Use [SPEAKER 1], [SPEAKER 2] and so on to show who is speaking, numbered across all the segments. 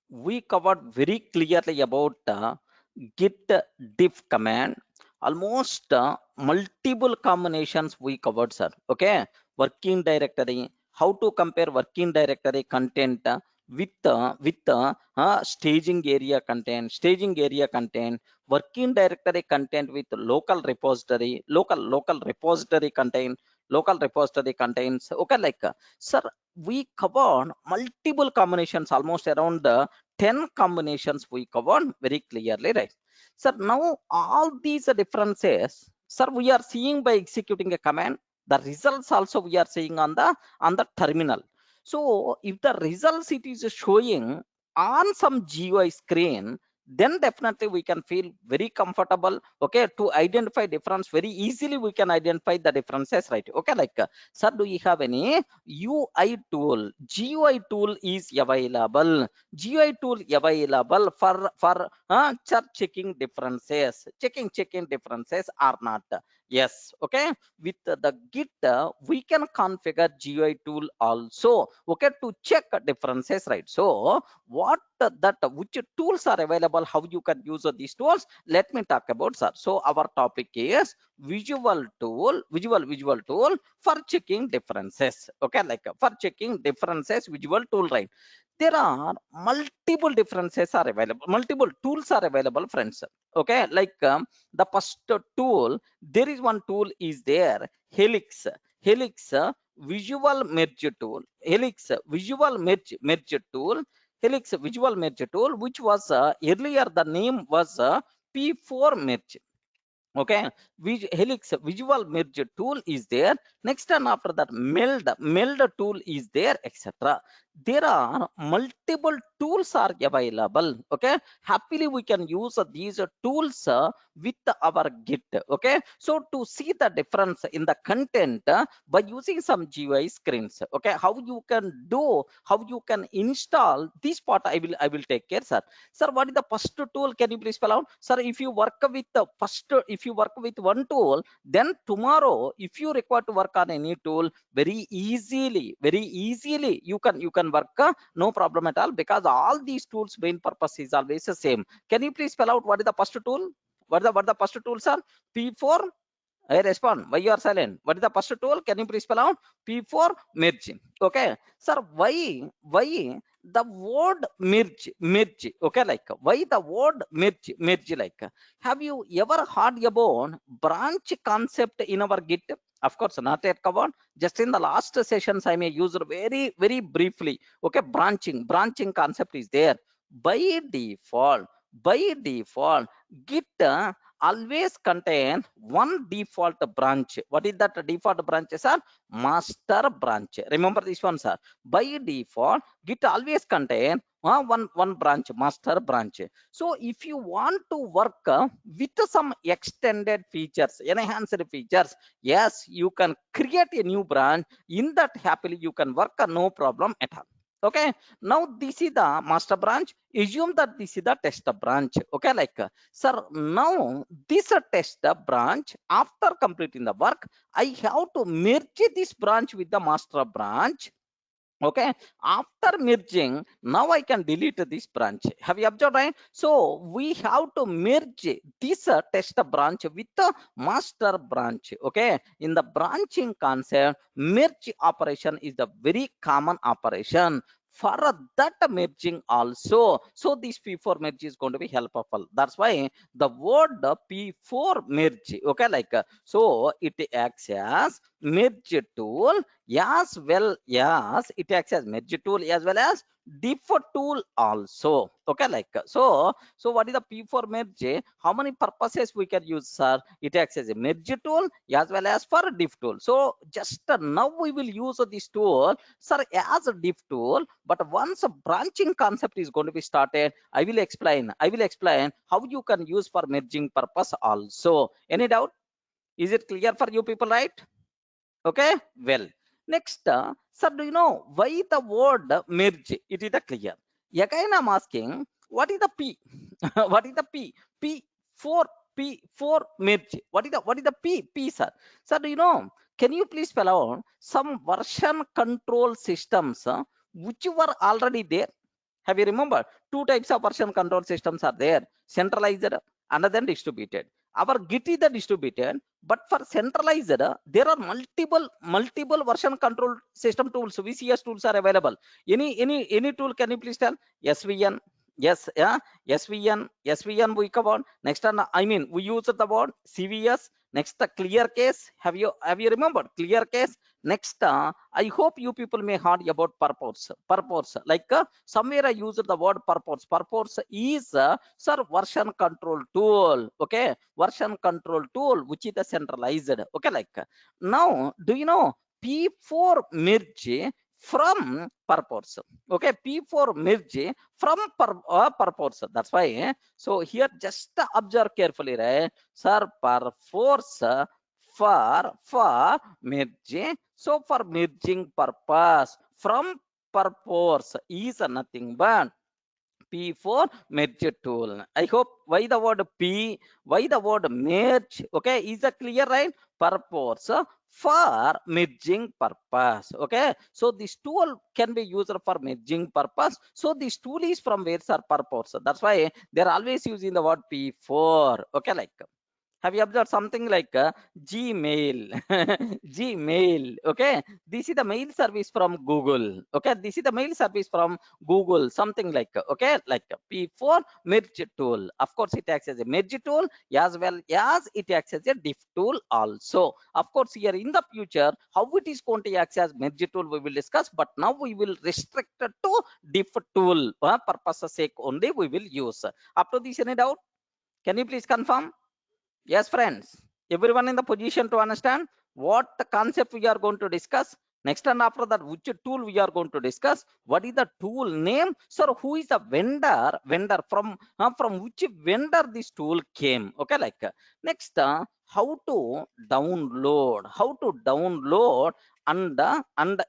[SPEAKER 1] we covered very clearly about git diff command. Almost multiple combinations we covered, sir. Okay, working directory, how to compare working directory content with staging area content, working directory content with local repository, local repository content, local repository contains. Okay, like sir, we covered multiple combinations, almost around 10 combinations we covered very clearly, right? Sir, now all these differences, sir, we are seeing by executing a command. The results also we are seeing on the terminal. So if the results it is showing on some GUI screen, then definitely we can feel very comfortable, okay, to identify difference very easily. We can identify the differences, right? Okay, like sir, do you have any UI tool, GUI tool is available, GUI tool available for checking differences, checking differences or not? Yes. Okay, with the git we can configure GUI tool also, okay, to check differences, right? So what that which tools are available, how you can use these tools, let me talk about, sir. So our topic is visual tool for checking differences. Okay, like for checking differences, visual tool, right? There are multiple differences are available, multiple tools are available, friends. Okay, like the first tool, there is one tool is there, helix visual merge tool, helix visual merge tool, helix visual merge tool, which was earlier the name was p4 merge. Okay, helix visual merge tool is there. Next, and after that, meld tool is there, etc. There are multiple tools are available. Okay, happily we can use these tools with our git. Okay, so to see the difference in the content by using some GUI screens. Okay, how you can do, how you can install this part, I will take care, sir. Sir, what is the first tool? Can you please spell out? Sir, if you work with the first, if you work with one tool, then tomorrow, if you require to work on any tool, very easily, you can work, no problem at all, because all these tools main purpose is always the same. Can you please spell out what is the first tool? What the first tool, sir? P4. I respond. Why you are silent? What is the first tool? Can you please spell out? P4 merge. Okay, sir. Why the word merge? Okay, like why the word merge? Like, have you ever heard about branch concept in our Git? Of course, not yet covered. Just in the last sessions, I may use very briefly. Okay, branching concept is there by default. By default, Git always contain one default branch. What is that default branch, sir? Master branch. Remember this one, sir. By default, Git always contain one branch, master branch. So if you want to work with some extended features, enhanced features, yes, you can create a new branch. In that, happily you can work, no problem at all. Okay, now this is the master branch. Assume that this is the test branch. Okay, like sir, now this test branch, after completing the work, I have to merge this branch with the master branch. Okay, after merging, now I can delete this branch. Have you observed, right? So we have to merge this test branch with the master branch. Okay, in the branching concept, merge operation is the very common operation for that merging also. So this P4 merge is going to be helpful. That's why the word P4 merge. Okay, like so it acts as merge tool, as well as it acts as merge tool, as well as diff tool also. Okay, like so what is the P4 merge? How many purposes we can use, sir? It acts as a merge tool as well as for diff tool. So just now we will use this tool, sir, as a diff tool. But once a branching concept is going to be started, I will explain how you can use for merging purpose also. Any doubt? Is it clear for you people, right? Okay, well, next, sir, do you know why the word merge? It is clear. Again, I'm asking, what is the P? What is the P? P4, P4 merge. What is the P, sir? Sir, do you know? Can you please spell out some version control systems which were already there? Have you remembered? Two types of version control systems are there: centralized and then distributed. Our Git is the distributed, but for centralized, there are multiple version control system tools. VCS tools are available. Any tool? Can you please tell? SVN. Yes, yeah, SVN we covered. Next one, I mean, we use the word CVS. Next, the clear case. Have you remembered clear case? Next, I hope you people may heard about purpose. Purpose, like somewhere I used the word purpose. Purpose is sir version control tool. Okay, version control tool which is the centralized. Okay, like now, do you know P4 merge from purpose? Okay, P4 merge from purpose. That's why. So here just observe carefully, right? Sir, purpose for merging. So for merging purpose from purpose is nothing but P4 merge tool. I hope why the word P, why the word merge. Okay, is that clear, right? Purpose for merging purpose. Okay, so this tool can be used for merging purpose. So this tool is from where, sir? Purpose. That's why they're always using the word P4. Okay, like have you observed something like Gmail? Gmail. Okay, this is the mail service from Google. Okay, this is the mail service from Google, something like okay, like P4 merge tool. Of course it acts as a merge tool as well as it acts as a diff tool also. Of course here in the future how it is going to act as merge tool we will discuss, but now we will restrict it to diff tool purpose sake only we will use. Up to this, any doubt? Can you please confirm? Yes, friends. Everyone in the position to understand what the concept we are going to discuss. Next and after that, which tool we are going to discuss. What is the tool name? Sir, who is the vendor? Vendor from which vendor this tool came? Okay, like next, how to download? How to download and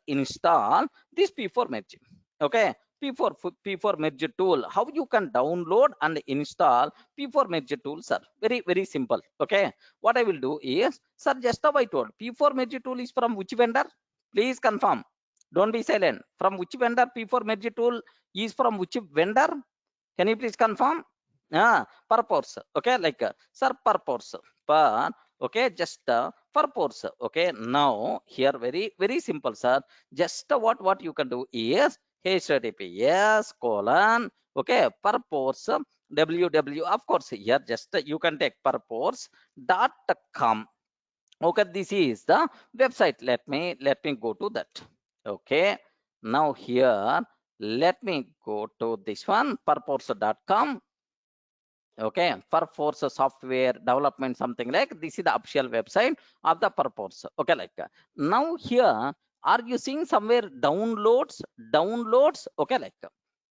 [SPEAKER 1] install this P4 Magic? Okay, P4 merge tool. How you can download and install P4 merge tool, sir? Very simple. Okay, what I will do is, sir, just how I told, P4 merge tool is from which vendor? Please confirm. Don't be silent. From which vendor P4 merge tool is from which vendor? Can you please confirm? Purpose. Okay, like sir, purpose. But okay, just purpose. Okay, now here very simple, sir. Just what you can do is HTTPS colon okay purpose www. Of course here just you can take purpose.com. Okay, this is the website. Let me go to that. Okay, now here let me go to this one purpose.com. Okay, purpose software development, something like this is the official website of the purpose. Okay, like now here are you seeing somewhere downloads? Okay, like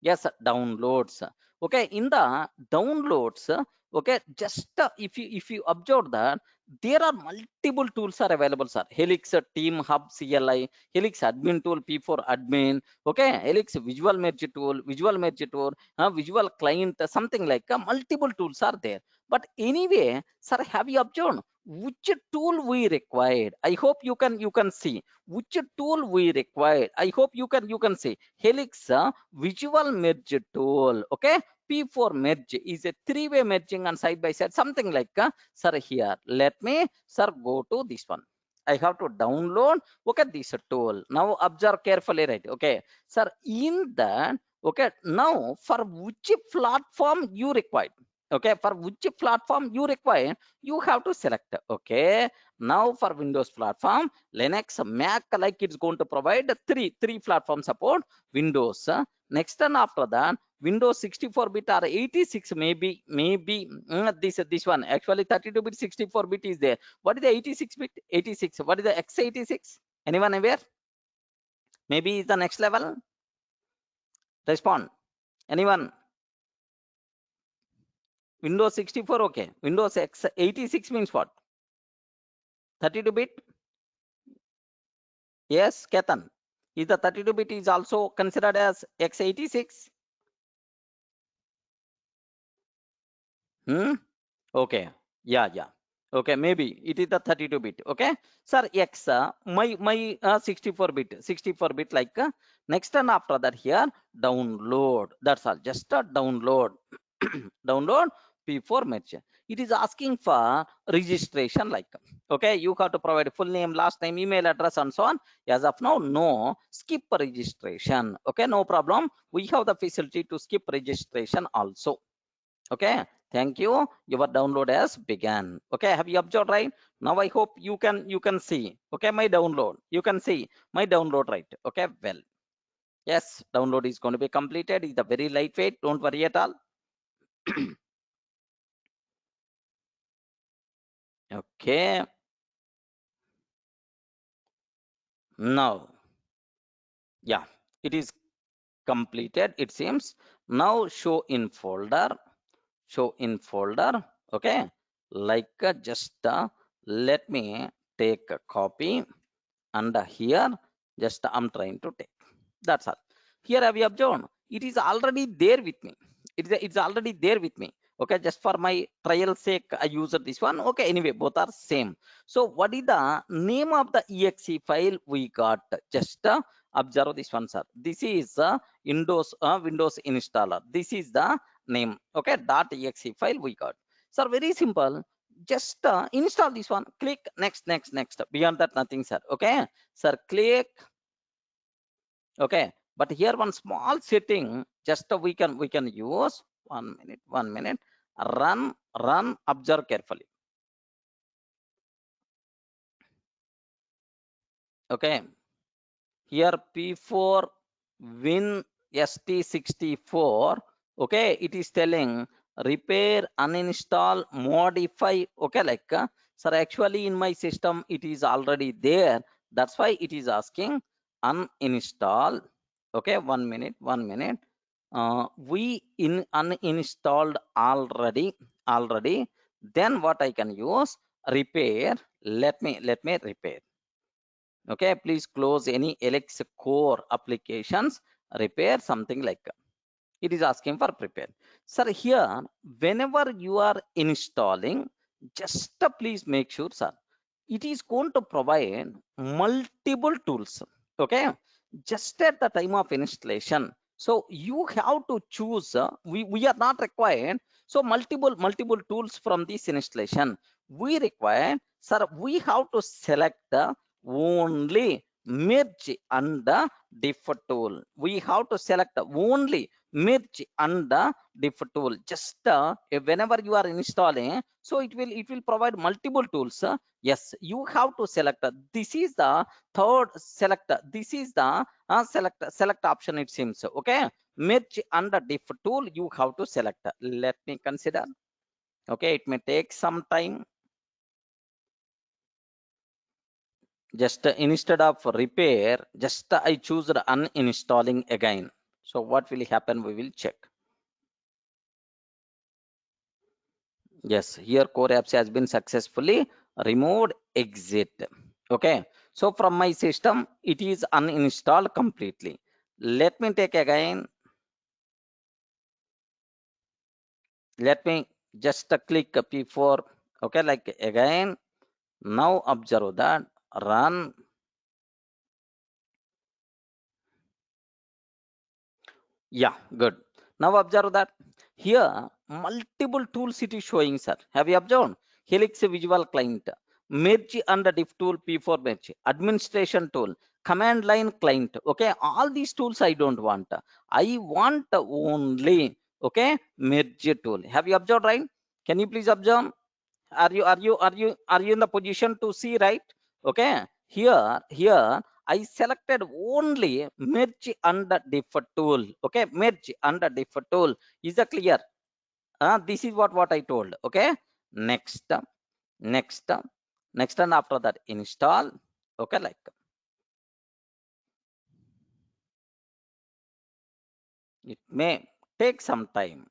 [SPEAKER 1] yes, downloads. Okay, in the downloads, okay, just if you observe that there are multiple tools are available, sir. Helix team hub CLI, Helix admin tool P4 admin. Okay, Helix visual merge tool, visual client, something like multiple tools are there. But anyway, sir, have you observed which tool we required? I hope you can see which tool we required. I hope you can see Helix visual merge tool. Okay, P4 merge is a three-way merging and side by side, something like sir, here let me, sir, go to this one. I have to download okay this tool. Now observe carefully, right? Okay, sir, in that, okay, now for which platform you require? Okay, for which platform you require, you have to select. Okay, now for Windows platform, Linux, Mac, like it's going to provide three platform support. Windows, next and after that Windows 64-bit or 86, maybe this one actually 32-bit 64-bit is there. What is the 86-bit? 86. What is the x86? Anyone aware? Maybe the next level. Respond. Anyone? Windows 64, okay. Windows x86 means what? 32-bit? Yes, Ketan. Is the 32-bit is also considered as x86? Okay. Yeah. Okay, maybe it is the 32-bit. Okay, sir, X my 64-bit like next, and after that here download. That's all. Just a download. Download P4 merge. It is asking for registration like, okay, you have to provide full name, last name, email address, and so on. As of now, no, skip registration. Okay, no problem. We have the facility to skip registration also. Okay, thank you. Your download has begun. Okay, have you observed, right? Now I hope you can see. Okay, my download. You can see my download, right? Okay, well, yes, download is going to be completed. It's a very lightweight. Don't worry at all. Okay, now, yeah, it is completed. It seems now show in folder. Show in folder. Okay, like just let me take a copy. And here just I'm trying to take. That's all. Here have you observed? It is already there with me. It's already there with me. Okay, just for my trial sake, I use this one. Okay, anyway, both are same. So what is the name of the exe file we got? Just observe this one, sir. This is Windows installer. This is the name. Okay, .exe file we got. Sir, very simple. Just install this one. Click next, next, next. Beyond that, nothing, sir. Okay, sir, click. Okay, but here one small setting. Just we can use 1 minute. 1 minute. Run. Observe carefully. Okay, here P4 win st64. Okay, it is telling repair, uninstall, modify. Okay, like sir, actually in my system it is already there. That's why it is asking uninstall. Okay, 1 minute. We uninstalled already. Then what I can use? Repair. Let me repair. Okay, please close any Helix core applications, repair, something like that. It is asking for prepare. Sir, here whenever you are installing, just please make sure, sir, it is going to provide multiple tools. Okay, just at the time of installation, so you have to choose. We are not required, so multiple tools from this installation we require, sir. We have to select the only merge and the diff tool. We have to select only merge and the diff tool. Just whenever you are installing, so it will provide multiple tools. Yes, you have to select. This is the third select. This is the select option, it seems. Okay, merge and the diff tool you have to select. Let me consider. Okay, it may take some time. Just instead of repair, just I choose the uninstalling again. So what will happen? We will check. Yes, here core apps has been successfully removed. Exit. Okay, so from my system it is uninstalled completely. Let me take again. Let me just click P4. Okay, like again. Now observe that run. Yeah, good. Now observe that here multiple tools it is showing, sir. Have you observed? HelixVisual client, merge and diff tool, P4 merge, administration tool, command line client. Okay, all these tools I don't want. I want only, okay, merge tool. Have you observed, right? Can you please observe? Are you in the position to see, right? Okay, here I selected only merge under diff tool. Okay, merge under diff tool is a clear. This is what I told. Okay, next next next, and after that install. Okay, like it may take some time.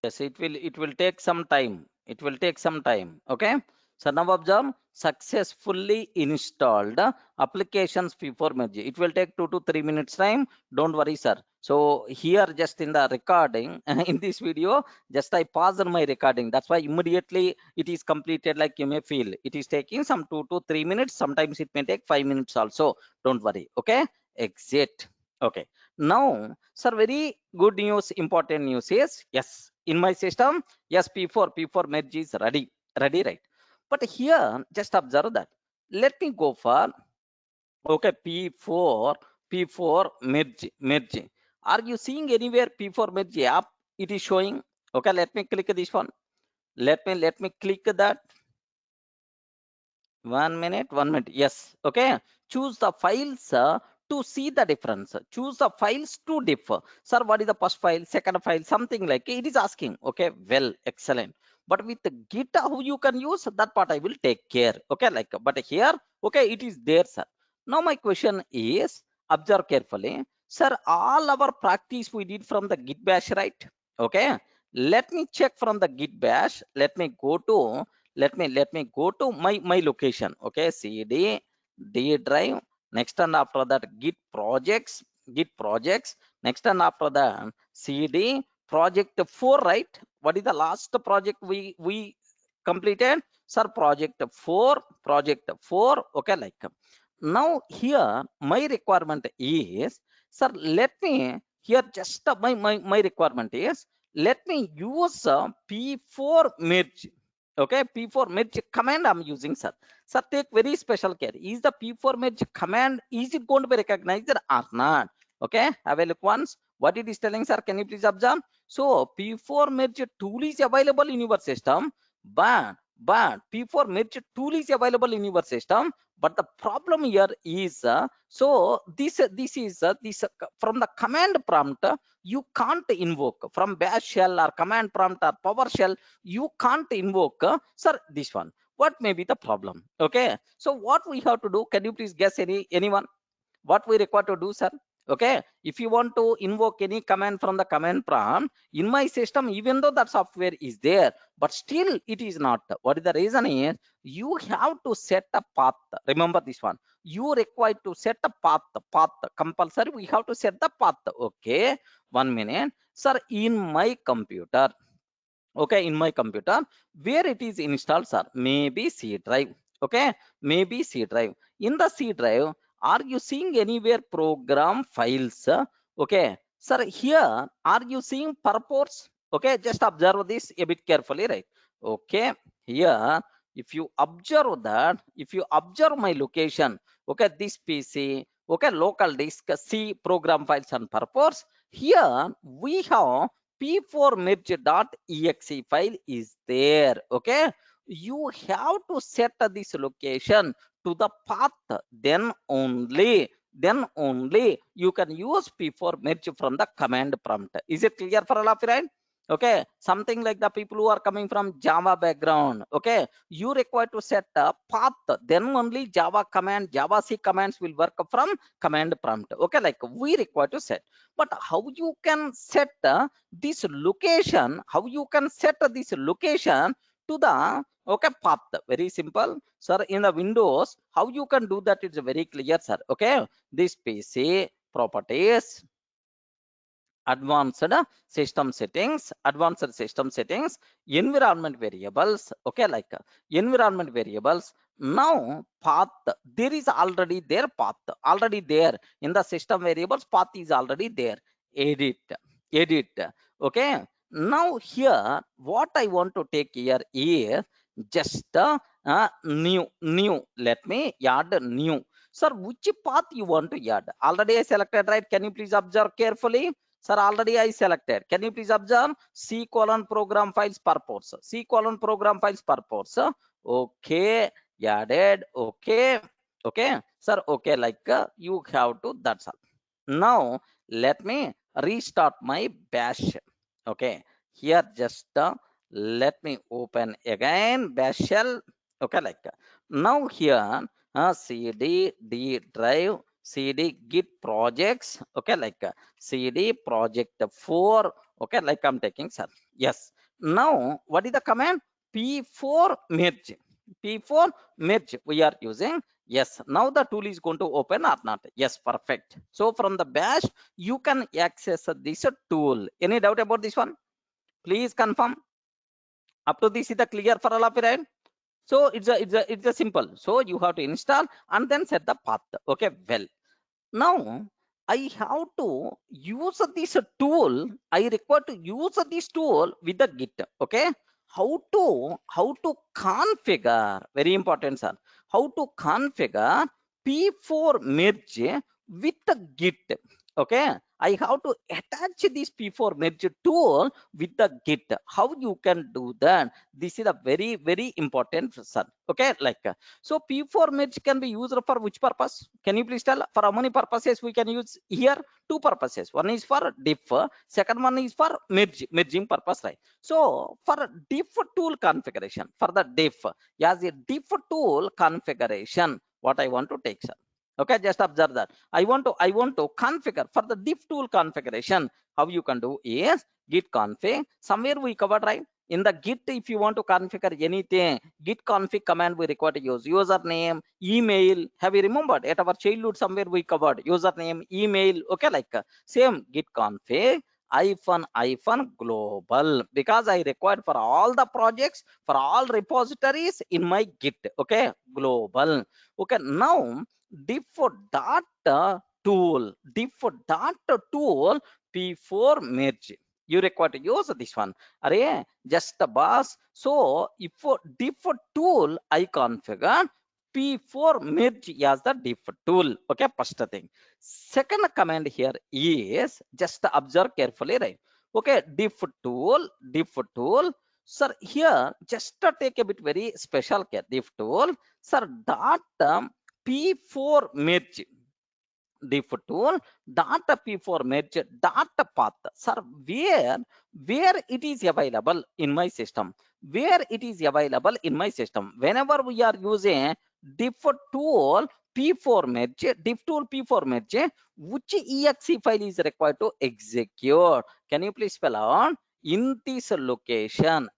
[SPEAKER 1] Yes, it will take some time. It will take some time. Okay, so now observe successfully installed applications before merge. It will take 2 to 3 minutes time. Don't worry, sir. So here just in the recording in this video, just I paused my recording. That's why immediately it is completed. Like you may feel it is taking some 2 to 3 minutes. Sometimes it may take 5 minutes also. Don't worry. Okay. Exit. Okay. Now, sir, very good news, important news is yes, in my system, yes, P4 merge is ready, right? But here, just observe that. Let me go for okay, P4 merge. Are you seeing anywhere P4 merge app? It is showing. Okay, let me click this one. Let me click that. 1 minute. Yes. Okay. Choose the files to see the difference. Choose the files to differ. Sir, what is the first file, second file, something like it is asking. Okay. Well, excellent. But with the Git, how you can use that part, I will take care. Okay. Like, but here, okay, it is there, sir. Now my question is, observe carefully, sir. All our practice we did from the Git bash, right? Okay. Let me check from the Git bash. Let me go to my location. Okay, cd d drive. Next and after that git projects. Next and after that cd project 4, right? What is the last project we completed, sir? Project 4. Okay, like now here my requirement is, sir, let me here just my requirement is, let me use P4 merge. Okay, P4 merge command I'm using, sir. Sir, take very special care. Is the P4 merge command, is it going to be recognized or not? Okay, have a look once. What it is telling, sir, can you please observe? So P4 merge tool is available in your system, but P4 merge tool is available in your system. But the problem here is, so this is this from the command prompt, you can't invoke from bash shell or command prompt or PowerShell. You can't invoke, sir, this one. What may be the problem? Okay, so what we have to do, can you please guess, anyone? What we require to do, sir? Okay, if you want to invoke any command from the command prompt in my system, even though that software is there, but still it is not. What is the reason is, you have to set a path. Remember this one, you require to set a path compulsory. We have to set the path. Okay, 1 minute, sir. In my computer, okay, in my computer, where it is installed, sir? Maybe C drive. Okay, maybe C drive. In the C drive, are you seeing anywhere program files? Okay, sir, here are you seeing purports? Okay, just observe this a bit carefully, right? Okay, here, if you observe my location, okay, this PC, okay, local disk C program files and purports, here we have P4 merge.exe file is there. Okay, you have to set this location to the path, then only you can use P4 merge from the command prompt. Is it clear for all of you, right? Okay, something like the people who are coming from Java background. Okay, you require to set a path, then only Java C commands will work from command prompt. Okay, like we require to set. But how you can set this location, how you can set this location to the, okay, path? Very simple, sir. In the Windows, how you can do that, it's very clear, sir. Okay, this PC properties, advanced system settings, environment variables. Okay, like environment variables. Now path, there is already there, path already there in the system variables, path is already there. Edit. Okay, now here what I want to take here is just new. Let me add new. Sir, which path you want to add? Already I selected, right? Can you please observe carefully? Sir, already I selected. Can you please observe? C colon program files purpose. C colon program files purpose. Okay, added. Okay, sir. Okay, like you have to. That's all. Now let me restart my bash. Okay, here just let me open again bash shell. Okay, like now here cd d drive, cd git projects. Okay, like cd project 4. Okay, like I'm taking, sir. Yes, now what is the command? P4 merge. P4 merge we are using. Yes, now the tool is going to open or not? Yes, perfect. So from the bash you can access this tool. Any doubt about this one? Please confirm. Up to this is the clear for all of you, right? So it's a simple. So you have to install and then set the path. Okay, well, now I have to use this tool. I require to use this tool with the git. Okay, how to configure, very important, sir. How to configure p4 merge with the git. Okay, I have to attach this p4 merge tool with the git. How you can do that? This is a very important, sir. Okay, like so p4 merge can be used for which purpose? Can you please tell? For how many purposes we can use here? Two purposes. One is for diff, second one is for merging purpose, right? So for diff tool configuration, for the diff, as a diff tool configuration, what I want to take, sir. Okay, just observe that. I want to configure for the diff tool configuration. How you can do is git config. Somewhere we covered, right? In the git, if you want to configure anything, git config command we require to use username, email. Have you remembered at our childhood somewhere we covered username, email? Okay, like same git config hyphen global, because I required for all the projects, for all repositories in my git. Okay, global. Okay, now diff data tool, diff data tool p4 merge. You require to use this one. Array, just the boss. So if diff tool I configure p4 merge as the diff tool. Okay, first thing. Second command here is just observe carefully, right? Okay, diff tool. Sir, here just take a bit very special care. Diff tool, sir, dot p4 merge. Diff tool data p4 merge data path. Sir, where it is available in my system, where it is available in my system, whenever we are using diff tool p4 merge, diff tool p4 merge, which exe file is required to execute? Can you please spell out? In this location,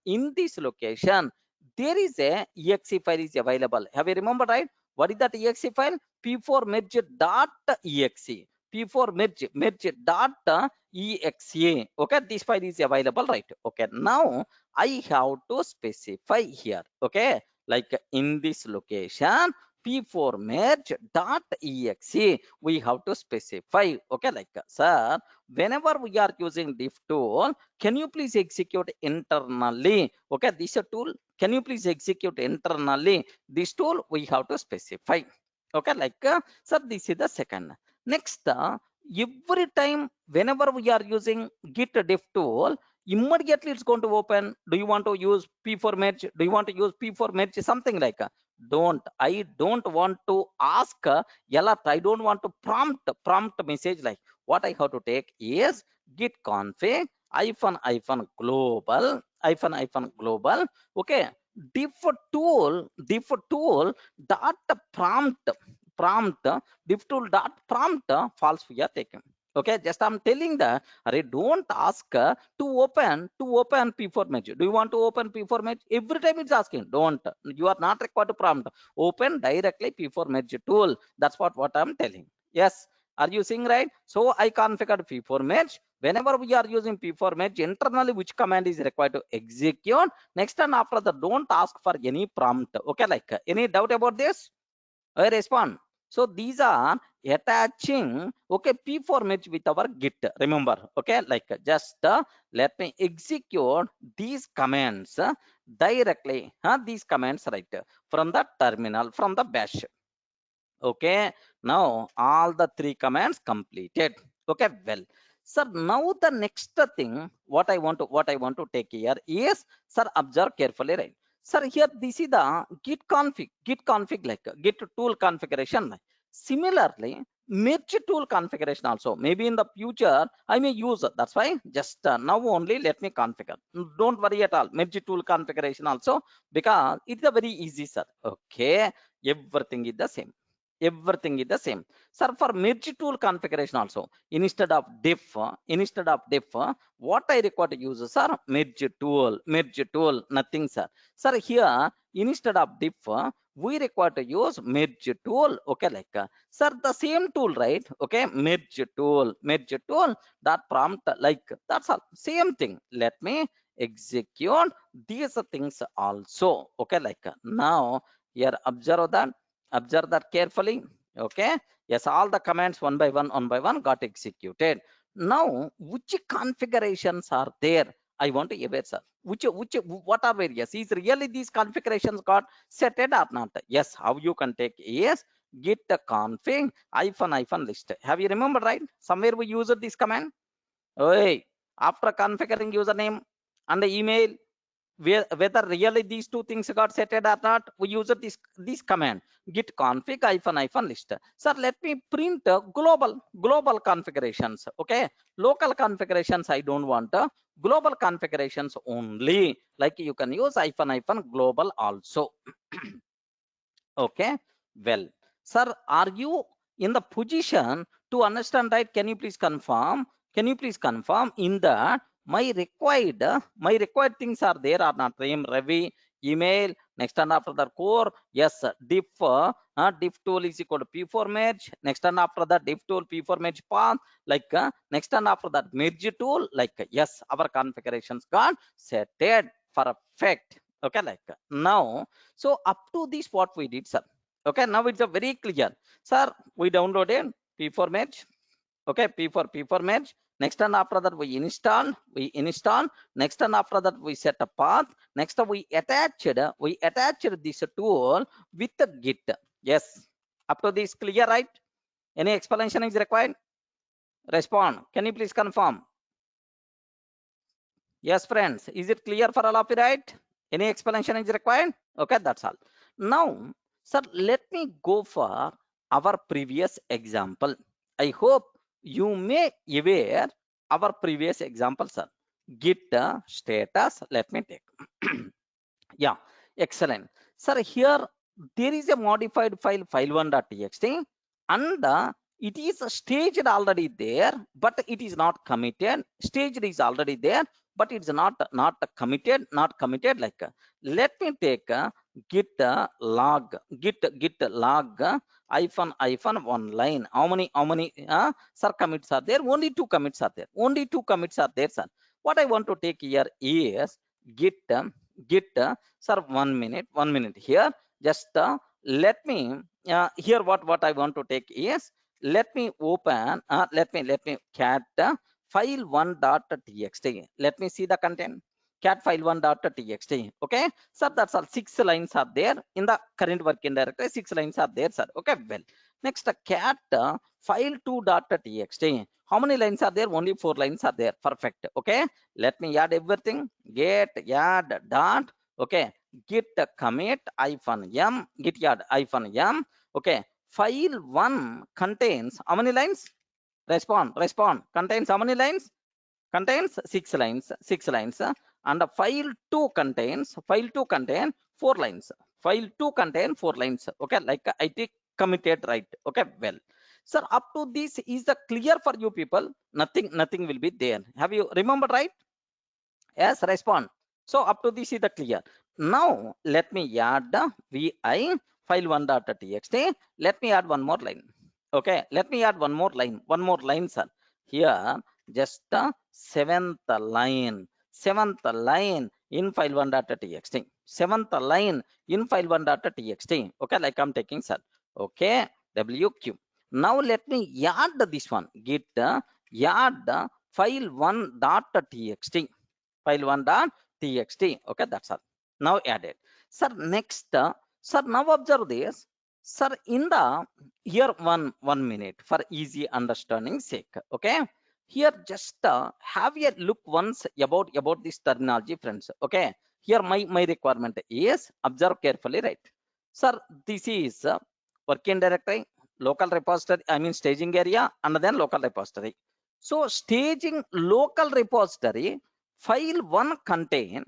[SPEAKER 1] there is a exe file is available. Have you remembered, right? What is that exe file? p4 merge dot exe. p4 merge dot exe. Okay, this file is available, right? Okay, now I have to specify here. Okay, like in this location p4 merge dot exe, we have to specify. Okay, like sir, whenever we are using diff tool, can you please execute internally? Okay, this tool, can you please execute internally? This tool we have to specify. Okay, like sir, this is the second. Next, every time whenever we are using git diff tool, immediately it's going to open. Do you want to use p4 merge? Do you want to use p4 merge? Something like don't. I don't want to ask alert. I don't want to prompt message. Like what I have to take is git config hyphen global. Okay, diff tool dot prompt diff tool dot prompt false we are taking. Okay, just I'm telling that, array, don't ask to open p4 merge. Do you want to open p4 merge? Every time it's asking, don't. You are not required to prompt. Open directly p4 merge tool. That's what I'm telling. Yes, are you seeing, right? So I configured p4 merge. Whenever we are using p4 merge, internally which command is required to execute. Next and after that, don't ask for any prompt. Okay, like any doubt about this? I respond. So these are attaching, okay, p4 merge with our git. Remember, okay, like just let me execute these commands directly. These commands, right, from the terminal, from the bash. Okay, now all the three commands completed. Okay, well, sir, now the next thing what I want to take here is, sir, observe carefully, right? Sir, here this is the git config like git tool configuration. Similarly, merge tool configuration also, maybe in the future I may use. That's why just now only let me configure. Don't worry at all, merge tool configuration also, because it's a very easy, sir. Okay, everything is the same. Everything is the same. Sir, for MergeTool configuration also, instead of diff, what I require to use, sir, MergeTool, nothing, sir. Sir, here, instead of diff, we require to use MergeTool, okay, like, sir, the same tool, right? Okay, MergeTool, that prompt, like, that's all, same thing. Let me execute these things also, okay, like, now, here, observe that carefully, okay. Yes, all the commands one by one got executed. Now, which configurations are there? I want to evaluate, sir. What are various? Is really these configurations got set or not? Yes, how you can take is git config -hyphen list. Have you remembered, right? Somewhere we used this command. Hey, after configuring username and the email, whether really these two things got set or not, we use this command git config -hyphen list. Sir, let me print global configurations. Okay, local configurations I don't want. Global configurations only. Like you can use -hyphen global also. Okay, well, sir, are you in the position to understand, right? Can you please confirm? Can you please confirm in that my required things are there or not? Name, Ravi, email, next and after the core, yes, diff tool is equal to p4 merge, next and after that diff tool p4 merge path, like next and after that merge tool, like yes, our configurations got set perfect. Okay, like now, so up to this, what we did, sir. Okay, now it's a very clear, sir. We downloaded p4 merge. Okay, p4 merge. Next and after that we install. Next and after that we set a path. Next we attached this tool with the git. Yes, up to this clear, right? Any explanation is required? Respond. Can you please confirm? Yes, friends. Is it clear for all of you, right? Any explanation is required? Okay, that's all. Now, sir, let me go for our previous example. I hope you may aware our previous example, sir. Git status. Let me take. Yeah, excellent. Sir, here there is a modified file file1.txt and it is staged already there, but it is not committed. Staged is already there, but it's not committed. Like let me take git log hyphen one line. How many sir commits are there? Only two commits are there. Only two commits are there, sir. What I want to take here is git sir, 1 minute here. Just let me here what I want to take is, let me open let me cat file1.txt. Let me see the content. Cat file1.txt. Okay, sir, that's all. 6 lines are there in the current working directory. 6 lines are there, sir. Okay, well, next cat file2.txt. How many lines are there? Only 4 lines are there. Perfect. Okay, let me add everything. Get add dot. Okay, git commit -m, git add -m. Okay, file1 contains how many lines? Respond. Contains how many lines? Contains 6 lines. And file2 contain 4 lines. File2 contain 4 lines. Okay, like I take committed, right? Okay, well, sir, up to this is the clear for you people. Nothing will be there. Have you remembered, right? Yes, respond. So up to this is the clear. Now let me add the vi file1.txt. Let me add one more line. Okay, let me add one more line. One more line, sir. Here, just the seventh line. Seventh line in file1.txt. Seventh line in file1.txt. Okay, like I'm taking, sir. Okay, WQ. Now let me add this one. Git add file1.txt. File1.txt. Okay, that's all. Now added. Sir, next, sir, now observe this. Sir, in the here 1 minute for easy understanding sake. Okay, here just have a look once about this terminology, friends. Okay, here my requirement is observe carefully, right? Sir, this is working directory, local repository. I mean staging area, and then local repository. So staging local repository file1 contain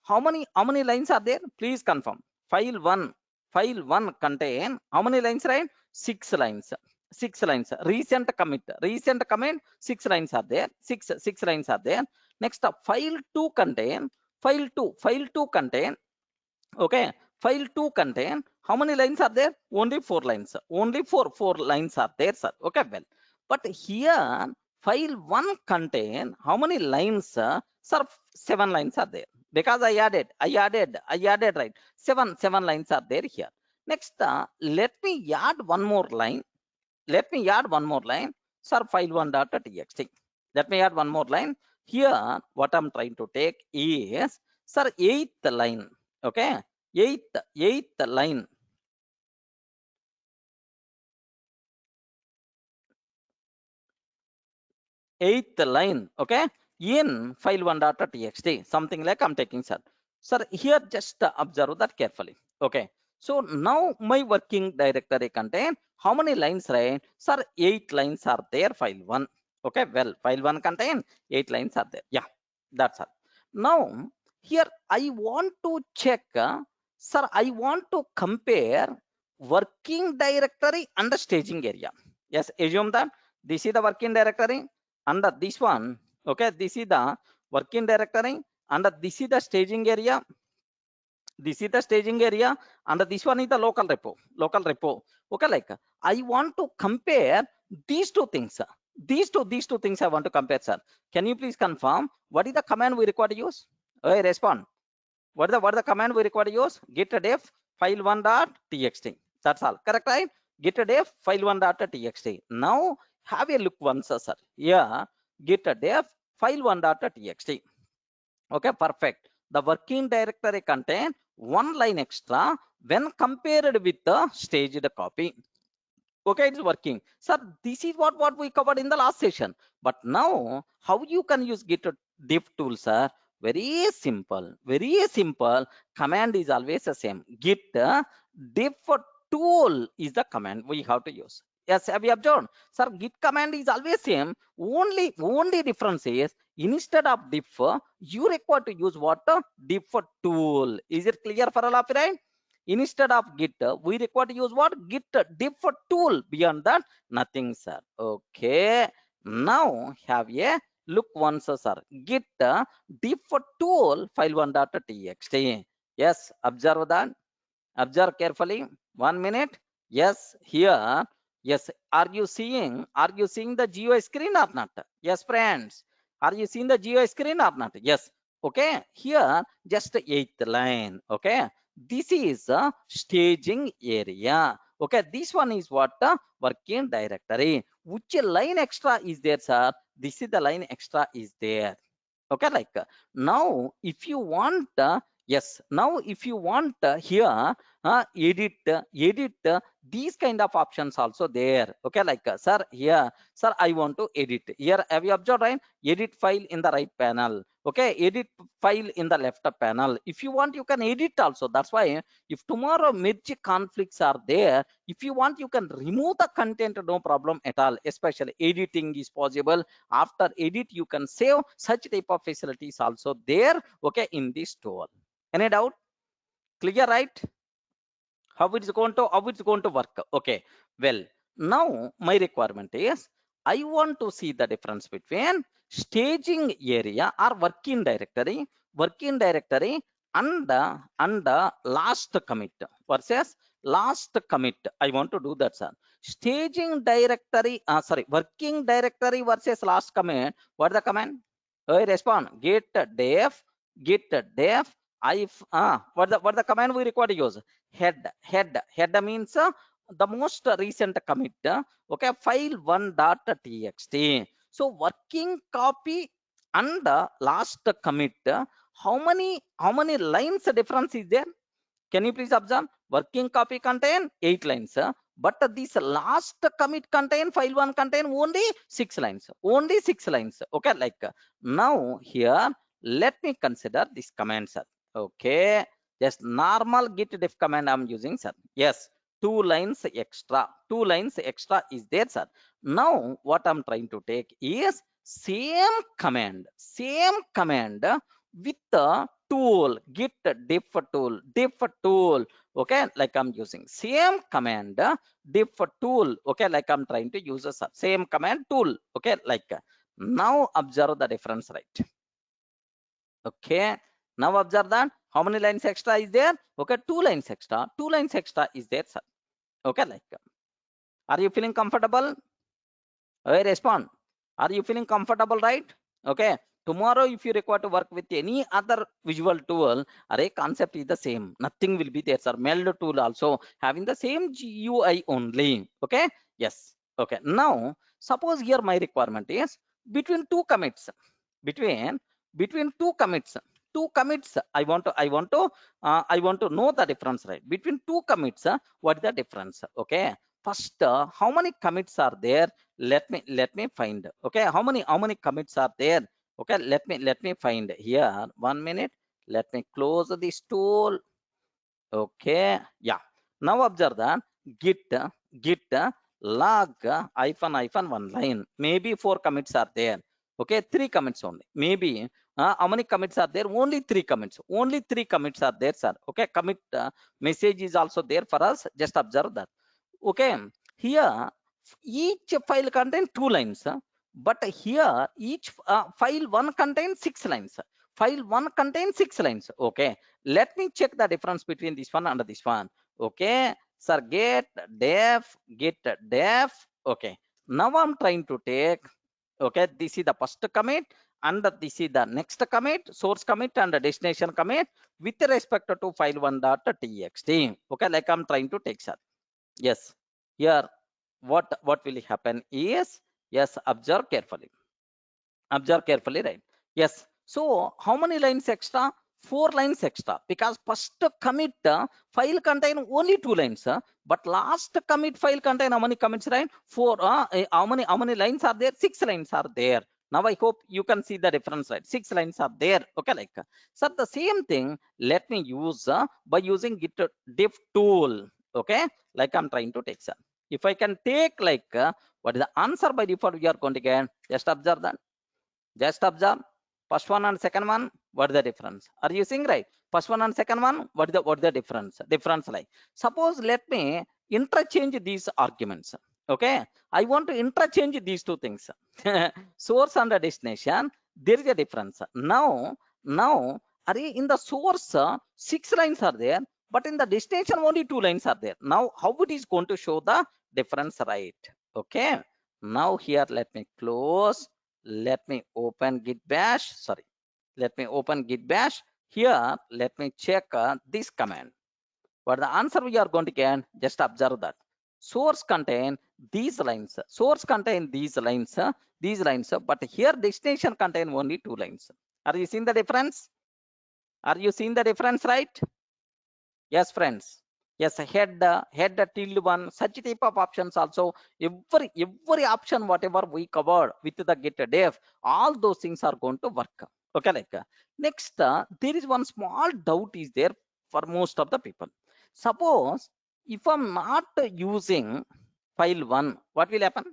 [SPEAKER 1] how many lines are there? Please confirm. File1 file 1 contain how many lines, right? 6 lines. 6 lines. Recent commit. 6 lines are there. 6 lines are there. Next, file 2 contain. File 2 contain. Okay. File 2 contain how many lines are there? Only 4 lines. Only four lines are there, sir. Okay, well. But here, file 1 contain how many lines? Sir, 7 lines are there. Because I added, right? Seven lines are there here. Next, let me add one more line. Sir, file1.txt. Let me add one more line. Here, what I'm trying to take is, sir, eighth line. Okay, eighth line. Eighth line. Okay, in file1.txt. Something like I'm taking, sir. Sir, here just observe that carefully. Okay. So now my working directory contain how many lines, right? Sir, 8 lines are there, file 1. Okay, well, file 1 contain 8 lines are there. Yeah, that's all. Now, here I want to check, sir, I want to compare working directory and the staging area. Yes, assume that this is the working directory and this one. Okay, this is the working directory and this is the staging area. This is the staging area and this one is the local repo. Okay, like I want to compare these two things. These two things I want to compare, sir. Can you please confirm what is the command we require to use? Okay, respond. What is the command we require to use? Git def file1.txt. That's all. Correct, right? Git def file1.txt. Now have a look once, sir. Yeah, git def file1.txt. Okay, perfect. The working directory contain one line extra when compared with the staged copy. Okay, it's working. Sir, this is what we covered in the last session. But now, how you can use git diff tool, sir? Very simple. Very simple. Command is always the same. Git diff tool is the command we have to use. Yes, have you observed? Sir, git command is always same. Only difference is instead of diff, you require to use what? Diff tool. Is it clear for all of you, right? Instead of git, we require to use what? Git diff tool. Beyond that, nothing, sir. Okay. Now have a look once, sir. Git diff tool file1.txt. Yes, observe that. Observe carefully. 1 minute. Yes, here. Yes, are you seeing the GUI screen or not? Yes, friends. Are you seeing the GUI screen or not? Yes. Okay. Here, just the 8th line. Okay. This is a staging area. Okay. This one is what? Working directory. Which line extra is there, sir? This is the line extra is there. Okay, like now if you want yes, now if you want here edit these kind of options also there. Okay, like sir, here, sir, I want to edit. Here have you observed, right? Edit file in the right panel. Okay, edit file in the left panel. If you want, you can edit also. That's why if tomorrow merge conflicts are there, if you want, you can remove the content, no problem at all. Especially editing is possible. After edit, you can save. Such type of facilities also there. Okay, in this tool. Any doubt? Clear, right? How it's going to work? Okay, well, now my requirement is I want to see the difference between staging area or working directory and last commit versus last commit. I want to do that, sir. Staging directory, sorry, working directory versus last commit. What the command? I respond. Git def if what the command we require to use? Head means the most recent commit. Okay, file1.txt. So working copy and last commit, how many lines difference is there? Can you please observe? Working copy contain 8 lines, but this last commit contain file1 contain only 6 lines. Only 6 lines. Okay, like now here let me consider this command, sir. Okay, just normal git diff command I'm using, sir. Yes, 2 lines extra is there, sir. Now what I'm trying to take is same command with the tool, git diff tool Okay, like I'm using same command diff tool. Okay, like I'm trying to use a same command tool. Okay, like now observe the difference, right? Okay, now observe that how many lines extra is there? Okay, 2 lines extra. 2 lines extra is there, sir. Okay, like are you feeling comfortable? I respond. Are you feeling comfortable, right? Okay. Tomorrow, if you require to work with any other visual tool, array concept is the same. Nothing will be there, sir. Meld tool also having the same GUI only. Okay. Yes. Okay. Now, suppose here my requirement is between two commits. Between two commits. Two commits. I want to know the difference, right? Between two commits, what is the difference? Okay. First, how many commits are there? Let me find. Okay, how many commits are there? Okay, let me find here. 1 minute. Let me close this tool. Okay, yeah. Now observe that git log hyphen one line. Maybe 4 commits are there. Okay, 3 commits only. Maybe how many commits are there? Only 3 commits. Only 3 commits are there, sir. Okay, commit message is also there for us. Just observe that. Okay, here each file contains 2 lines, but here each file one contains 6 lines. File one contains 6 lines. Okay, let me check the difference between this one and this one. Okay, sir, get def. Okay, now I'm trying to take. Okay, this is the first commit and this is the next commit, source commit and the destination commit with respect to file1.txt. Okay, like I'm trying to take, sir. Yes, here what will happen is, yes, observe carefully, right? Yes, so how many lines extra? 4 lines extra, because first commit file contain only 2 lines, but last commit file contain how many commits, right? Four. How many lines are there? 6 lines are there. Now I hope you can see the difference, right? 6 lines are there. Okay, like so the same thing let me use by using git diff tool. Okay, like I'm trying to take, sir. If I can take like what is the answer by default we are going to get? Just observe that. Just observe. First one and second one, what is the difference? Are you seeing, right? First one and second one, what is the difference? Difference, like suppose let me interchange these arguments. Okay, I want to interchange these two things. Source and the destination, there is a difference. Now, are in the source 6 lines are there, but in the destination only 2 lines are there. Now, how it is going to show the difference, right? Okay. Now here, let me close. Let me open git bash. Sorry, let me open git bash. Here, let me check this command. What the answer we are going to get? Just observe that. Source contain these lines. Source contain these lines, but here destination contain only 2 lines. Are you seeing the difference? Are you seeing the difference, right? Yes, friends. Yes, head tilde one, such type of options also. Every option whatever we covered with the git def, all those things are going to work. Okay, like next, there is one small doubt is there for most of the people. Suppose if I'm not using file one, what will happen?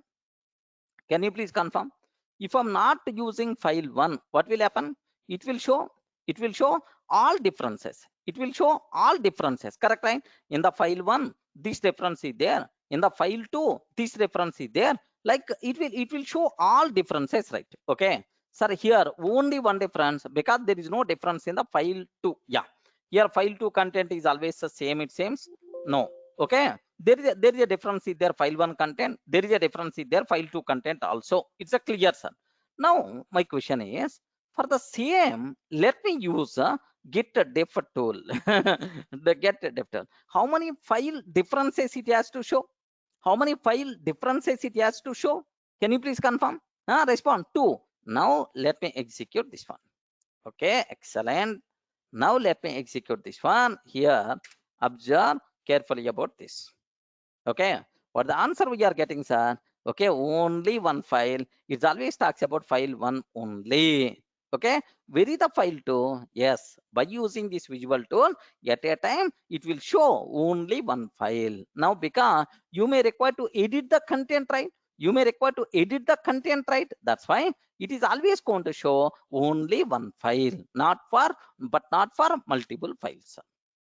[SPEAKER 1] Can you please confirm? If I'm not using file one, what will happen? It will show, it will show all differences. It will show all differences, correct, right? In the file one, this difference is there. In the file two, this difference is there. Like it will show all differences, right? Okay. Sir, here only one difference, because there is no difference in the file two. Yeah. Here file two content is always the same, it seems. No. Okay, there is a difference in their file one content. There is a difference in their file two content also. It's a clear, sir. Now my question is, for the same, let me use a git def tool. The get def tool. How many file differences it has to show? How many file differences it has to show? Can you please confirm? Respond. 2. Now let me execute this one. Okay, excellent. Now let me execute this one. Here, observe carefully about this. Okay, what the answer we are getting, sir? Okay, only one file. It always talks about file one only. Okay, where is the file two? Yes, by using this visual tool, at a time it will show only one file. Now, because you may require to edit the content, right? You may require to edit the content, right? That's why it is always going to show only one file, not for multiple files.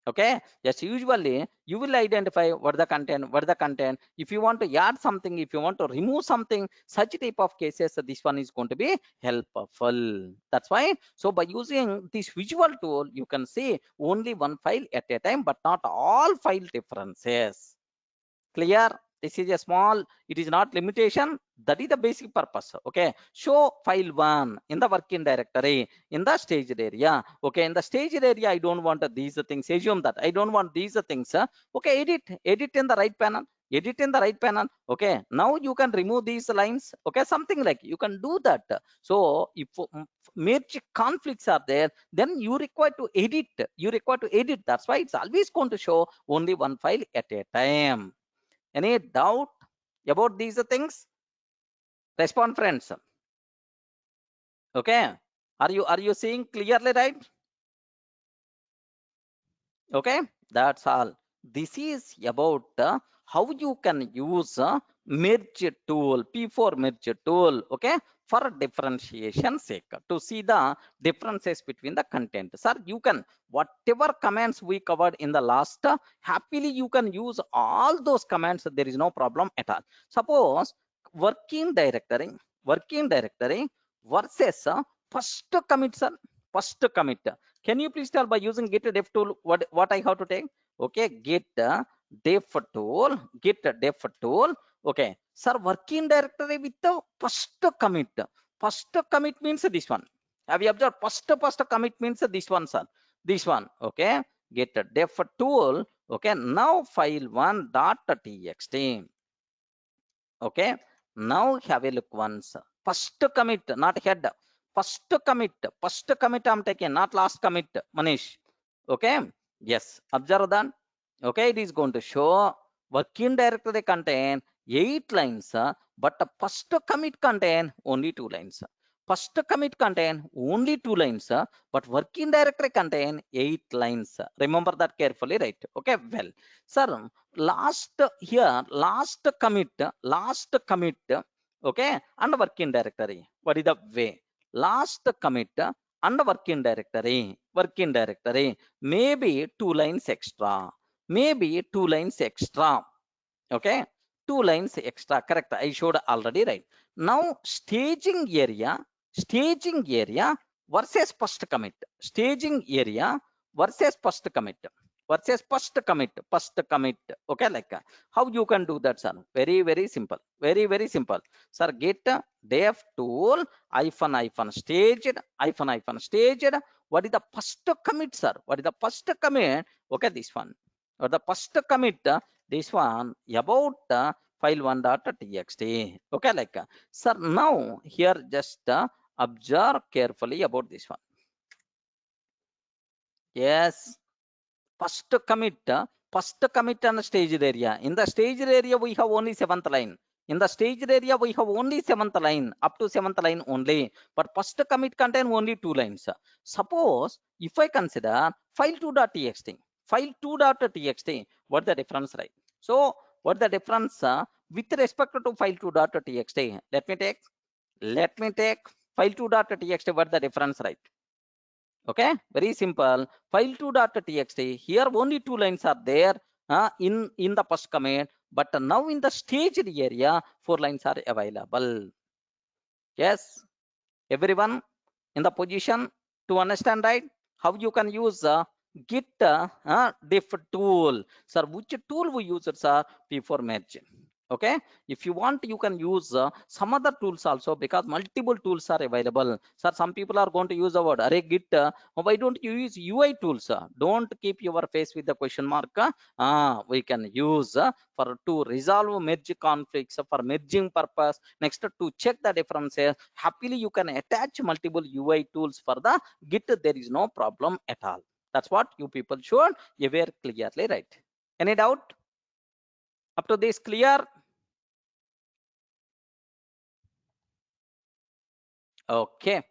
[SPEAKER 1] Okay, just usually you will identify what the content. If you want to add something, if you want to remove something, such type of cases, this one is going to be helpful. That's why. So by using this visual tool, you can see only one file at a time, but not all file differences. Clear? This is a small, it is not limitation. That is the basic purpose. Okay, show file one in the working directory in the staged area. Okay, in the staged area, I don't want these things. Assume that I don't want these things. Okay, edit in the right panel. Edit in the right panel. Okay, now you can remove these lines. Okay, something like you can do that. So if merge conflicts are there, then you require to edit. You require to edit. That's why it's always going to show only one file at a time. Any doubt about these things? Respond, friends. Okay. Are you seeing clearly, right? Okay, that's all. This is about how you can use merge tool, P4 merge tool, okay, for differentiation sake, to see the differences between the content. Sir, you can, whatever commands we covered in the last, happily you can use all those commands. There is no problem at all. Suppose working directory, working directory versus first commit, sir, first commit. Can you please tell by using git def tool what I have to take? Okay, git def tool, git def tool. Okay, sir, working directory with the first commit. First commit means this one. Have you observed? First commit means this one, sir. This one. Okay, git def tool. Okay, now file one dot txt. Okay, now have a look once. First commit, not head. First commit I'm taking, not last commit, Manish. Okay, yes, observe that. Okay, it is going to show working directory contain 8 lines, but the first commit contain only 2 lines. First commit contain only 2 lines, but working directory contain 8 lines. Remember that carefully, right? Okay, well, sir, last here, last commit, okay, and working directory, what is the way? Last commit and working directory, maybe 2 lines extra, maybe 2 lines extra. Okay, 2 lines extra, correct, I showed already, right? Now staging area versus first commit, staging area versus first commit. Okay, like how you can do that, sir? Very simple, very simple, sir. Get def tool hyphen staged. What is the first commit, sir? What is the first commit? Okay, this one, or the first commit, this one about file one.txt. Okay, like sir, now here just observe carefully about this one. Yes, first commit and staged area. In the staged area we have only seventh line. In the staged area we have only seventh line, up to seventh line only, but first commit contain only 2 lines. Suppose if I consider file2.txt, file2.txt, what the difference, right? So what the difference with respect to file2.txt? Let me take file2.txt, what the difference, right? Okay, very simple. File2.txt, here only 2 lines are there in the first command, but now in the staged area 4 lines are available. Yes, everyone in the position to understand, right? How you can use git diff tool, sir? Which tool we use it, sir? P4 merge. Okay, if you want you can use some other tools also, because multiple tools are available, sir. Some people are going to use the word array git, why don't you use UI tools? Don't keep your face with the question mark. We can use for to resolve merge conflicts, for merging purpose. Next, to check the differences, happily you can attach multiple UI tools for the git. There is no problem at all. That's what you people should aware clearly, right? Any doubt up to this? Clear? Okay,